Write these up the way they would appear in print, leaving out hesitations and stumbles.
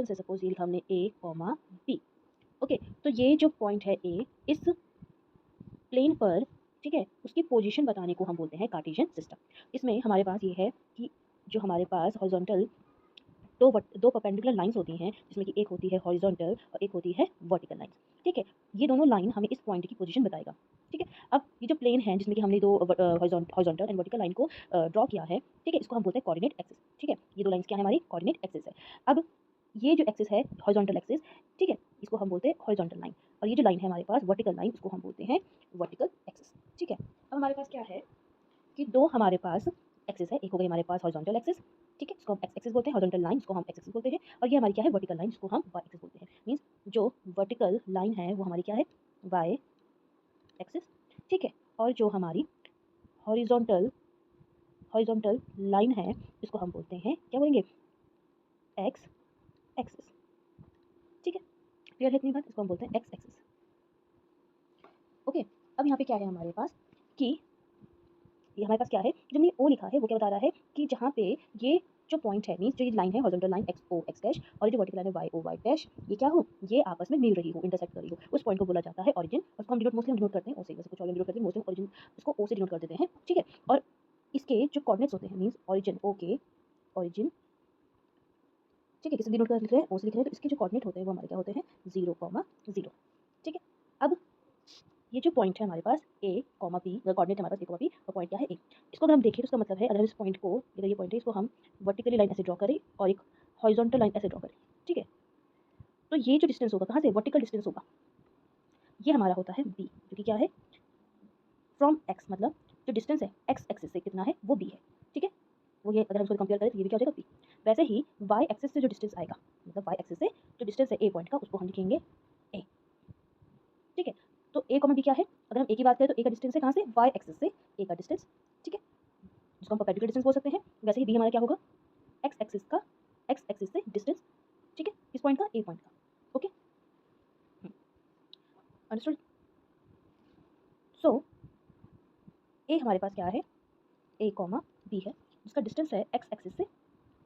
से सपोज ये लिखा हमने ए कॉमा बी। ओके, तो ये जो पॉइंट है ए इस प्लेन पर, ठीक है, उसकी पोजीशन बताने को हम बोलते हैं कार्टेशियन सिस्टम। इसमें हमारे पास ये है कि जो हमारे पास हॉरिजॉन्टल दो परपेंडिकुलर लाइंस होती हैं, जिसमें कि एक होती है हॉरिजॉन्टल और एक होती है वर्टिकल लाइन। ठीक है, ये दोनों लाइन हमें इस पॉइंट की पोजीशन बताएगा। ठीक है, अब ये जो प्लेन है जिसमें कि हमने दो हॉरिजॉन्टल एंड वर्टिकल लाइन को ड्रॉ किया है, ठीक है, इसको हम बोलते हैं कोऑर्डिनेट एक्सिस। ठीक है, ये दो लाइंस क्या है, हमारी कोऑर्डिनेट एक्सिस है। अब ये जो एक्सिस है हॉरिजॉन्टल एक्सिस, ठीक है, इसको हम बोलते हैं हॉरिजॉन्टल लाइन, और ये जो लाइन है हमारे पास वर्टिकल लाइन, इसको हम बोलते हैं वर्टिकल एक्सिस। ठीक है, अब हमारे पास क्या है कि दो हमारे पास एक्सिस है, एक हो गई हमारे पास हॉरिजॉन्टल एक्सिस, ठीक है, इसको हम एक्स एक्सिस बोलते हैं, हॉरिजॉन्टल लाइन इसको हम एक्स एक्सिस बोलते हैं, और ये हमारी क्या है वर्टिकल लाइन, इसको हम वाई एक्सिस बोलते हैं। मींस जो वर्टिकल लाइन है वो हमारी क्या है, वाई एक्सिस। ठीक है, और जो हमारी हॉरिजॉन्टल हॉरिजॉन्टल लाइन है इसको हम बोलते हैं, क्या बोलेंगे, एक्स एक्सिस। ठीक है, क्लियर है इतनी बात, इसको हम बोलते हैं एक्स एक्सिस। ओके, अब यहाँ पे क्या है हमारे पास कि ये हमारे पास क्या है, जो हमने ओ लिखा है वो क्या बता रहा है कि जहाँ पे ये जो पॉइंट है, मींस जो ये लाइन है हॉरिजॉन्टल लाइन एक्स ओ एक्स डैश, और जो वर्टिकल लाइन है वाई ओ वाई डैश, ये क्या हो, ये आपस में मिल रही हो, इंटरसेक्ट कर रही हो, उस पॉइंट को बोला जाता है ऑरिजिन। उसको हम डिनोट करते हैं ओ से, वैसे कुछ और डिनोट करते हैं मोस्टली ऑरिजिन, उसको ओ से डिनोट कर देते हैं। ठीक है, और इसके जो कोऑर्डिनेट्स होते हैं, मींस ऑरिजिन ओ के ऑरिजिन, ठीक है, किसी डिनोट कर लिख रहे हैं ओ से लिख रहे हैं, तो इसके जो कोऑर्डिनेट होते हैं वो हमारे क्या होते हैं 0,0। ठीक है, अब ये जो पॉइंट है हमारे पास ए कॉमा बी, कोऑर्डिनेट हमारे पास ए कॉमा बी, और पॉइंट क्या है ए, इसको अगर हम देखें तो इसका मतलब है अगर हम इस पॉइंट को, अगर ये पॉइंट है इसको हम वर्टिकली लाइन ऐसे ड्रॉ करें और एक हॉरिजॉन्टल लाइन ऐसे ड्रॉ करें, ठीक है, तो ये जो डिस्टेंस होगा कहाँ से, वर्टिकल डिस्टेंस होगा, ये हमारा होता है बी, जो कि क्या है फ्रॉम एक्स, मतलब जो डिस्टेंस है एक्स एक्सिस से कितना है वो बी है। ठीक है, वो ये अगर हम इसको कंपेयर करें तो ये भी क्या हो जाएगा बी। वैसे ही वाई एक्सिस से जो डिस्टेंस आएगा, मतलब वाई एक्सिस से जो डिस्टेंस है ए पॉइंट का, उसको हम लिखेंगे ए। ठीक है, तो ए कॉमा बी क्या है, अगर हम ए की बात करें तो ए का डिस्टेंस है कहाँ से, वाई एक्सिस से ए का डिस्टेंस। ठीक है, जिसको हम परपेंडिकुलर डिस्टेंस बोल सकते हैं। वैसे ही बी हमारा क्या होगा, एक्स एक्सिस से डिस्टेंस, ठीक है, इस पॉइंट का ए पॉइंट का। Okay, understood. सो ए हमारे पास क्या है, ए कॉमा बी है, जिसका डिस्टेंस है एक्स एक्सिस से,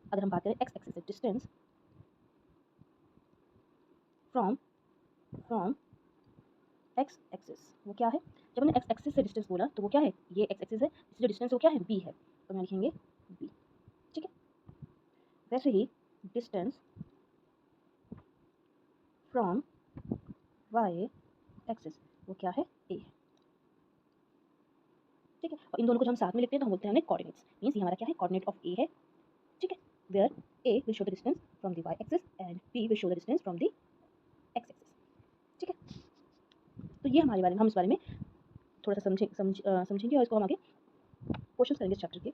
अगर हम बात करें एक्स एक्सिस से distance from from x axis, वो क्या है, जब हमने एक्स एक्सिस से डिस्टेंस बोला तो वो क्या है, ये एक्स एक्सिस है, इससे जो डिस्टेंस वो क्या है बी है, तो हम लिखेंगे बी। ठीक है, वैसे ही डिस्टेंस फ्रॉम वाई एक्सिस वो क्या है, ए है। ठीक है, और इन दोनों को जब हम साथ में लिखते हैं तो हम बोलते हैं कोऑर्डिनेट्स, मींस ये हमारा क्या है, कोऑर्डिनेट ऑफ ए है। ठीक है, where A will show the distance from the Y axis and B will show the distance from the X axis. ठीक है, तो ये हमारे बारे में, हम इस बारे में थोड़ा सा समझेंगे और इसको हम आगे क्वेश्चन करेंगे इस चैप्टर के।